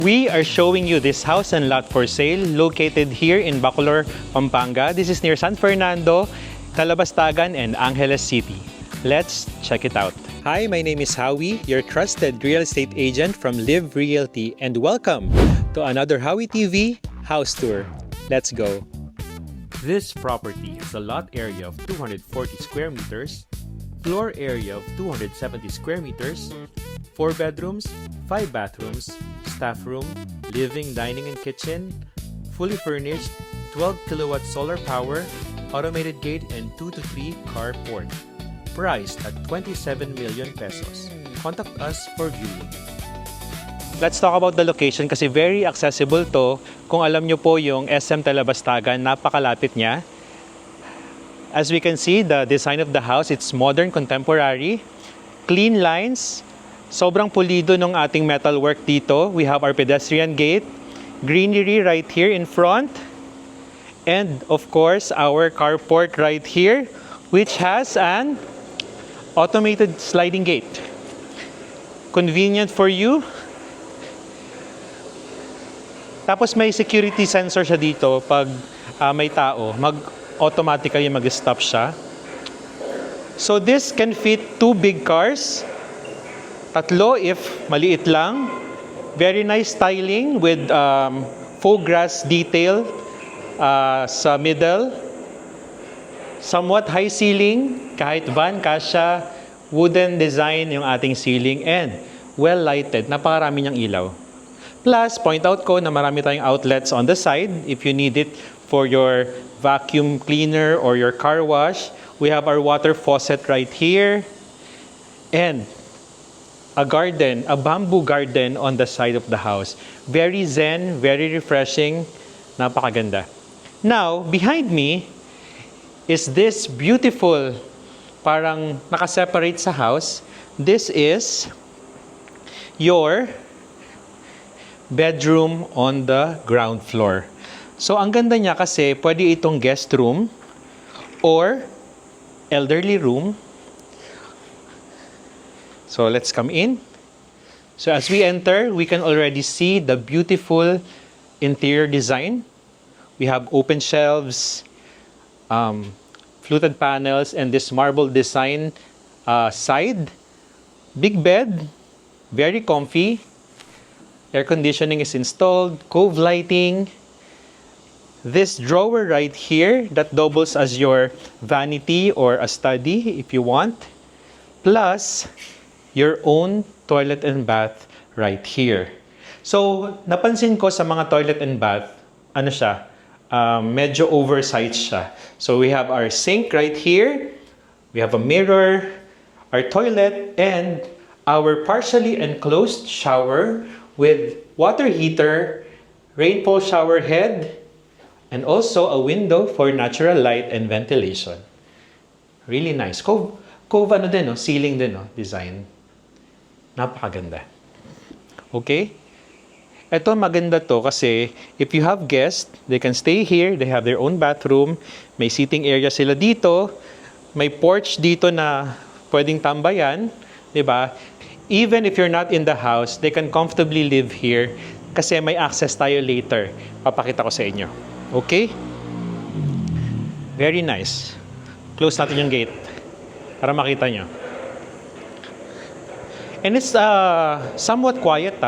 We are showing you this house and lot for sale located here in Bacolor, Pampanga. This is near San Fernando, Calabastagan, and Angeles City. Let's check it out. Hi, my name is Howie, your trusted real estate agent from Live Realty, and welcome to another Howie TV house tour. Let's go. This property has a lot area of 240 square meters, floor area of 270 square meters, 4 bedrooms, 5 bathrooms, staff room, living, dining, and kitchen, fully furnished, 12 kilowatt solar power, automated gate, and 2 to 3 carport. Priced at 27 million pesos. Contact us for viewing. Let's talk about the location kasi very accessible to. Kung alam nyo po yung SM Calabastagan, napakalapit niya. As we can see, the design of the house, it's modern, contemporary, clean lines, sobrang pulido ng ating metalwork dito. We have our pedestrian gate, greenery right here in front, and of course, our carport right here, which has an automated sliding gate. Convenient for you. Tapos may security sensor siya dito. Pag may tao, automatically mag-stop siya. So this can fit 2 big cars. Tatlo if maliit lang. Very nice styling with faux grass detail sa middle. Somewhat high ceiling, kahit van, kasya, wooden design yung ating ceiling, and well lighted, napakarami niyang ilaw. Plus, point out ko na marami tayong outlets on the side if you need it for your vacuum cleaner or your car wash. We have our water faucet right here, and a garden, a bamboo garden on the side of the house. Very zen, very refreshing, napakaganda. Now, behind me is this beautiful, parang nakaseparate sa house. This is your bedroom on the ground floor. So, ang ganda niya kasi pwede itong guest room or elderly room. So, let's come in. So, as we enter, we can already see the beautiful interior design. We have open shelves, fluted panels, and this marble design side. Big bed, very comfy. Air conditioning is installed, cove lighting. This drawer right here that doubles as your vanity or a study if you want. Plus, your own toilet and bath right here. So, napansin ko sa mga toilet and bath, ano siya? Medyo oversized siya. So we have our sink right here, we have a mirror, our toilet, and our partially enclosed shower with water heater, rainfall shower head, and also a window for natural light and ventilation. Really nice. Cove ano din, no? Ceiling din, no? Design. Napakaganda. Okay? Ito maganda to kasi if you have guests, they can stay here, they have their own bathroom, may seating area sila dito, may porch dito na pwedeng tambayan, 'di ba? Even if you're not in the house, they can comfortably live here kasi may access tayo later. Papakita ko sa inyo. Okay? Very nice. Close natin yung gate para makita nyo. And it's somewhat quiet,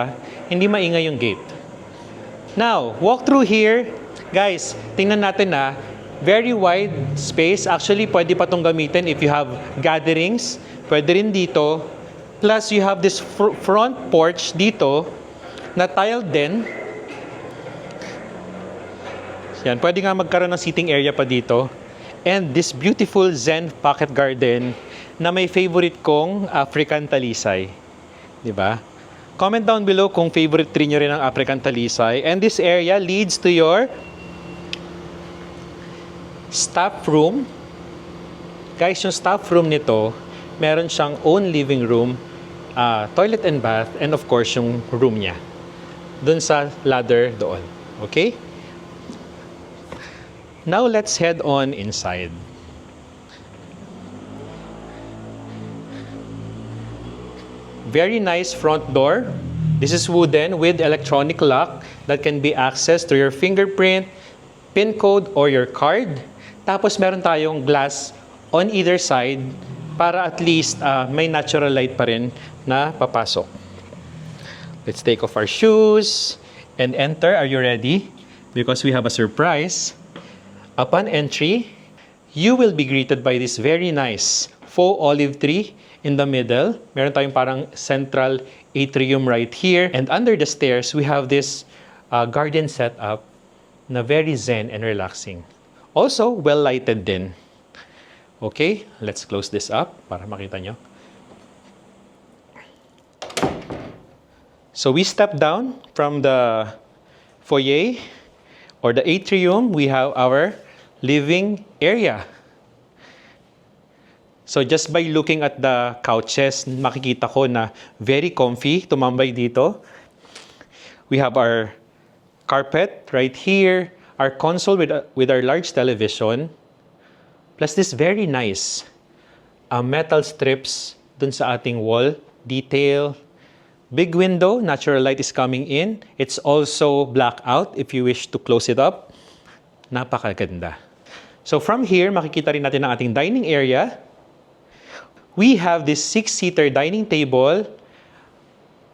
Hindi maingay yung gate. Now, walk through here. Guys, tingnan natin very wide space. Actually, pwede pa itong gamitin if you have gatherings. Pwede rin dito. Plus, you have this front porch dito na tiled din. Yan, pwede nga magkaroon ng seating area pa dito. And this beautiful Zen pocket garden na may favorite kong African talisay. Diba? Comment down below kung favorite tree nyo rin ang African talisay. And this area leads to your staff room. Guys, yung staff room nito, meron siyang own living room, toilet and bath, and of course, yung room niya. Dun sa ladder doon. Okay? Now, let's head on inside. Very nice front door. This is wooden with electronic lock that can be accessed through your fingerprint, PIN code, or your card. Tapos meron tayong glass on either side para at least may natural light pa rin na papasok. Let's take off our shoes and enter. Are you ready? Because we have a surprise. Upon entry, you will be greeted by this very nice faux olive tree in the middle. Meron tayong parang central atrium right here. And under the stairs, we have this garden setup na very zen and relaxing. Also, well-lighted din. Okay, let's close this up para makita nyo. So we step down from the foyer or the atrium. We have our living area. So just by looking at the couches, makikita ko na very comfy tumambay dito. We have our carpet right here, our console with our large television, plus this very nice metal strips dun sa ating wall detail. Big window, natural light is coming in. It's also blackout if you wish to close it up. Napakaganda. So from here, makikita rin natin ang ating dining area. We have this 6-seater dining table,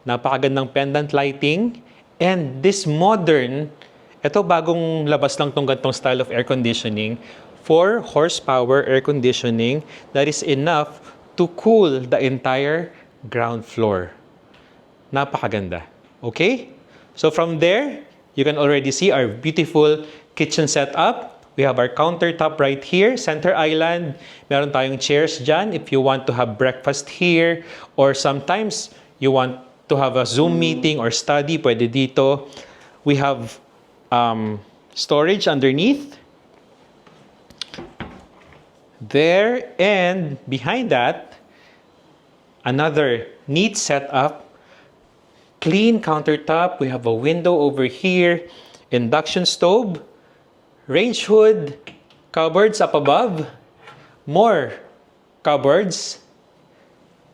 napakagandang pendant lighting, and this modern, ito bagong labas lang tong gantong style of air conditioning, 4 horsepower air conditioning that is enough to cool the entire ground floor. Napakaganda. Okay? So from there, you can already see our beautiful kitchen setup. We have our countertop right here, center island. Meron tayong chairs dyan if you want to have breakfast here, or sometimes you want to have a Zoom meeting or study, pwede dito. We have storage underneath. There, and behind that, another neat setup. Clean countertop. We have a window over here, induction stove, range hood, cupboards up above, more cupboards,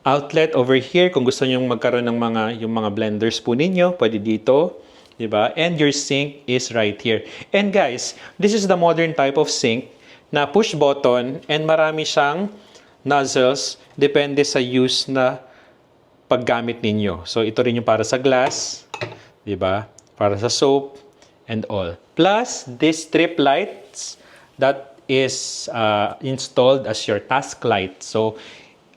outlet over here. Kung gusto niyo magkaroon ng yung mga blenders po ninyo, pwede dito, di ba? And your sink is right here. And guys, this is the modern type of sink na push button and marami siyang nozzles depende sa use na paggamit ninyo. So ito rin yung para sa glass, di ba? Para sa soap and all. Plus this strip lights that is installed as your task light. So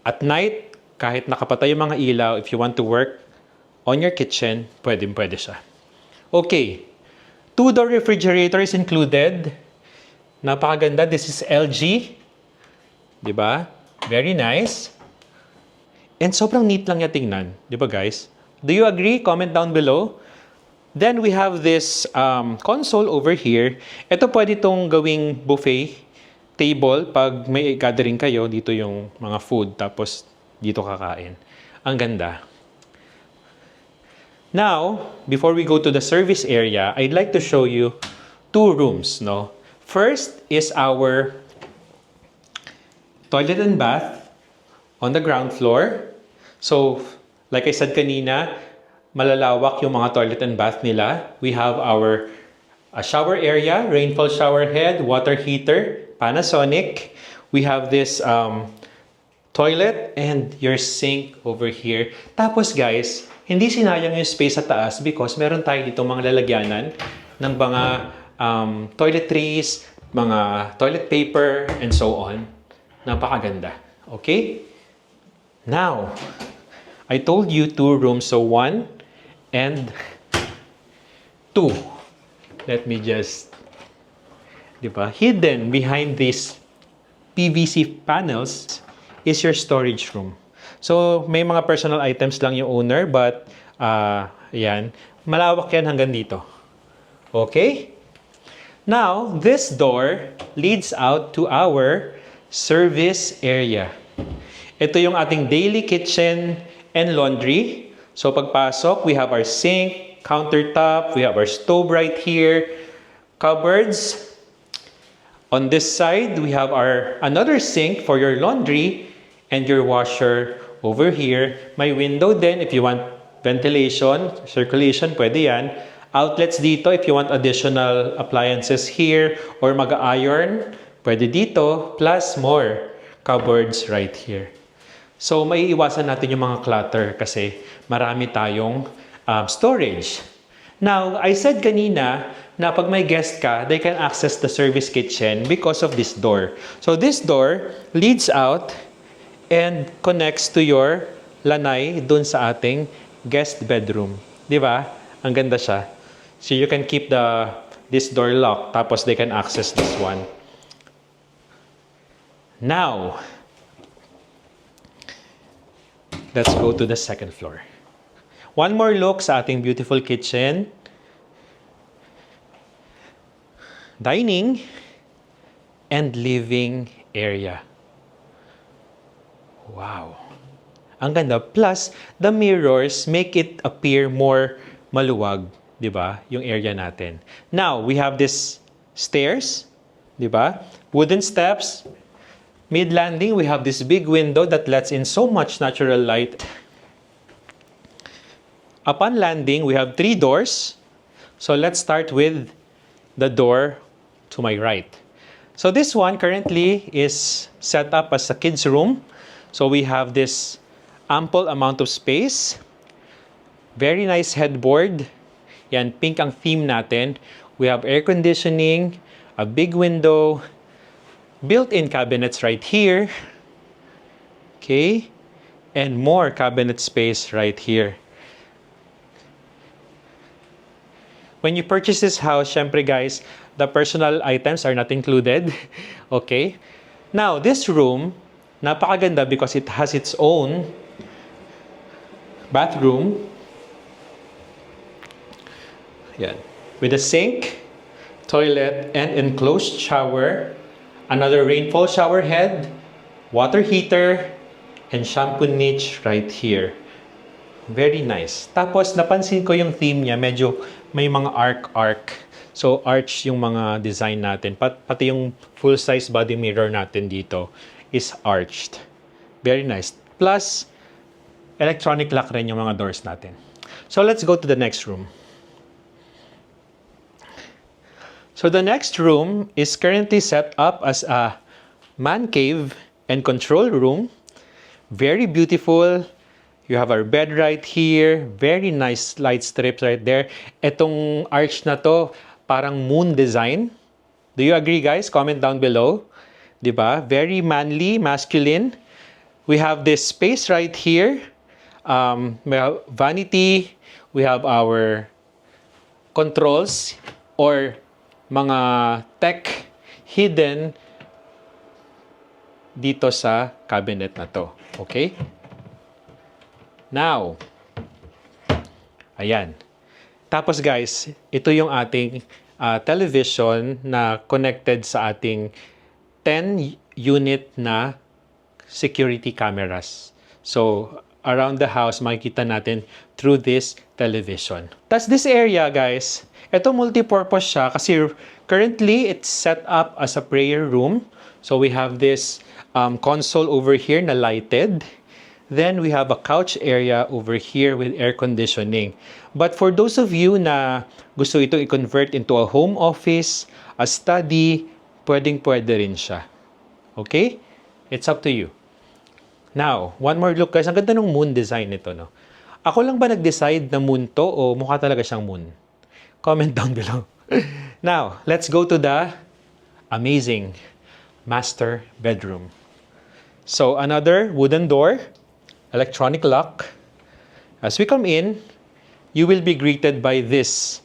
at night, kahit nakapatay yung mga ilaw, if you want to work on your kitchen, pwede siya. Okay. 2-door refrigerator is included. Napakaganda. This is LG. Di ba? Very nice. And sobrang neat lang niya tingnan. Di ba guys? Do you agree? Comment down below. Then we have this console over here. Ito pwede itong gawing buffet table. Pag may gathering kayo, dito yung mga food. Tapos dito kakain. Ang ganda. Now, before we go to the service area, I'd like to show you 2 rooms. No? First is our toilet and bath on the ground floor. So, like I said kanina, malalawak yung mga toilet and bath nila. We have our shower area, rainfall shower head, water heater, Panasonic. We have this toilet and your sink over here. Tapos guys, hindi sinayang yung space sa taas because meron tayo dito mga lalagyanan ng mga toiletries, mga toilet paper, and so on. Napakaganda. Okay? Now, I told you 2 rooms, so 1 and 2. Let me just, di ba? Hidden behind these PVC panels is your storage room. So, may mga personal items lang yung owner, but, yan, malawak yan hanggang dito. Okay? Now, this door leads out to our service area. Ito yung ating daily kitchen and laundry. So pagpasok, we have our sink, countertop, we have our stove right here, cupboards. On this side, we have our another sink for your laundry and your washer over here. May window then if you want Ventilation, circulation, pwede yan. Outlets dito if you want additional appliances here or mag-iron, pwede dito. Plus more cupboards right here. So, maiiwasan natin yung mga clutter kasi marami tayong storage. Now, I said kanina na pag may guest ka, they can access the service kitchen because of this door. So, this door leads out and connects to your lanay dun sa ating guest bedroom. Di ba? Ang ganda siya. So, you can keep this door locked tapos they can access this one. Now, let's go to the second floor. One more look sa ating beautiful kitchen. Dining and living area. Wow. Ang ganda. Plus, the mirrors make it appear more maluwag, di ba? Yung area natin. Now, we have this stairs, di ba? Wooden steps. Mid-landing, we have this big window that lets in so much natural light. Upon landing, we have 3 doors. So let's start with the door to my right. So this one currently is set up as a kid's room. So we have this ample amount of space. Very nice headboard. Yan, pink ang theme natin. We have air conditioning, a big window, built-in cabinets right here. Okay. And more cabinet space right here. When you purchase this house, syempre guys, the personal items are not included. Okay? Now, this room, napakaganda because it has its own bathroom. Yan. With a sink, toilet, and enclosed shower. Another rainfall shower head, water heater, and shampoo niche right here. Very nice. Tapos, napansin ko yung theme niya, medyo may mga arc. So, arch yung mga design natin. Pati yung full-size body mirror natin dito is arched. Very nice. Plus, electronic lock rin yung mga doors natin. So, let's go to the next room. So, the next room is currently set up as a man cave and control room. Very beautiful. You have our bed right here. Very nice light strips right there. Etong arch na to, parang moon design. Do you agree, guys? Comment down below. Diba? Very manly, masculine. We have this space right here. We have vanity. We have our controls or mga tech hidden dito sa cabinet na to. Okay? Now, ayan. Tapos guys, ito yung ating television na connected sa ating 10-unit na security cameras. So, around the house, makikita natin through this television. Tapos this area guys, ito multi-purpose siya kasi currently it's set up as a prayer room. So, we have this console over here na lighted. Then, we have a couch area over here with air conditioning. But for those of you na gusto ito i-convert into a home office, a study, pwedeng-pwede rin siya. Okay? It's up to you. Now, one more look guys. Ang ganda ng moon design nito, no? Ako lang ba nag-decide na moon to o mukha talaga siyang moon? Comment down below. Now, let's go to the amazing master bedroom. So, another wooden door. Electronic lock. As we come in, you will be greeted by this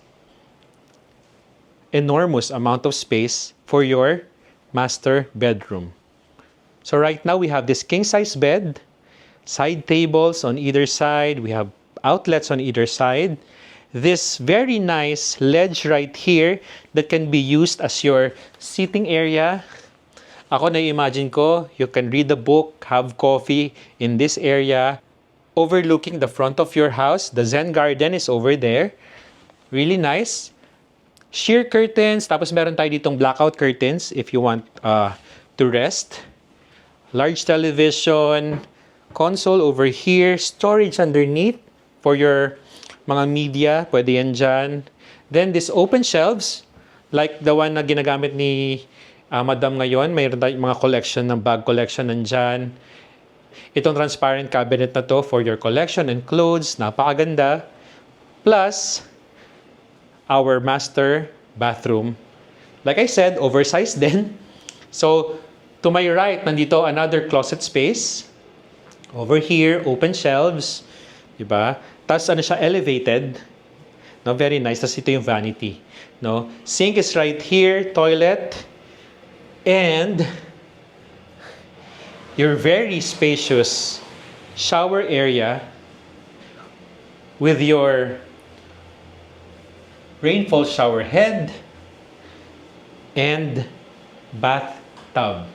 enormous amount of space for your master bedroom. So right now we have this king-size bed, side tables on either side, we have outlets on either side, this very nice ledge right here that can be used as your seating area. Ako na-imagine ko, you can read a book, have coffee in this area, overlooking the front of your house. The Zen garden is over there. Really nice. Sheer curtains, tapos meron tayo ditong blackout curtains if you want to rest. Large television, console over here, storage underneath. for your mga media, pwede yan dyan. Then this open shelves, like the one na ginagamit ni Madam ngayon, mayroon tayong mga collection ng bag collection nandyan. Itong transparent cabinet na to for your collection and clothes, napakaganda. Plus, our master bathroom. Like I said, oversized din. So, to my right, nandito another closet space. Over here, open shelves. Diba? Tapos ano siya, elevated. No, very nice. Tapos ito yung vanity. No? Sink is right here, toilet. And your very spacious shower area with your rainfall shower head and bathtub.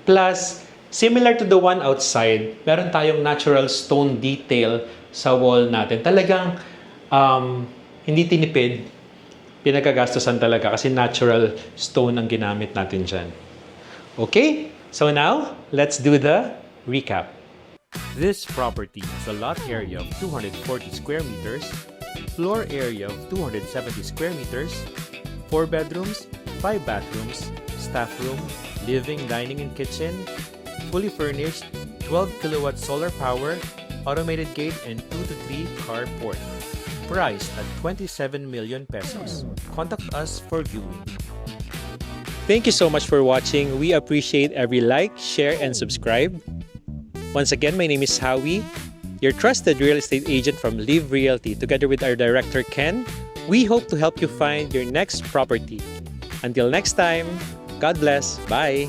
Plus, similar to the one outside, meron tayong natural stone detail sa wall natin. Talagang hindi tinipid, pinagkagastusan talaga kasi natural stone ang ginamit natin dyan. Okay, so now, let's do the recap. This property has a lot area of 240 square meters, floor area of 270 square meters, 4 bedrooms, 5 bathrooms, staff room, living, dining, and kitchen, fully furnished, 12 kilowatt solar power, automated gate, and 2 to 3 carport. Priced at 27 million pesos. Contact us for viewing. Thank you so much for watching. We appreciate every like, share, and subscribe. Once again, my name is Howie, your trusted real estate agent from Live Realty. Together with our director, Ken, we hope to help you find your next property. Until next time, God bless. Bye.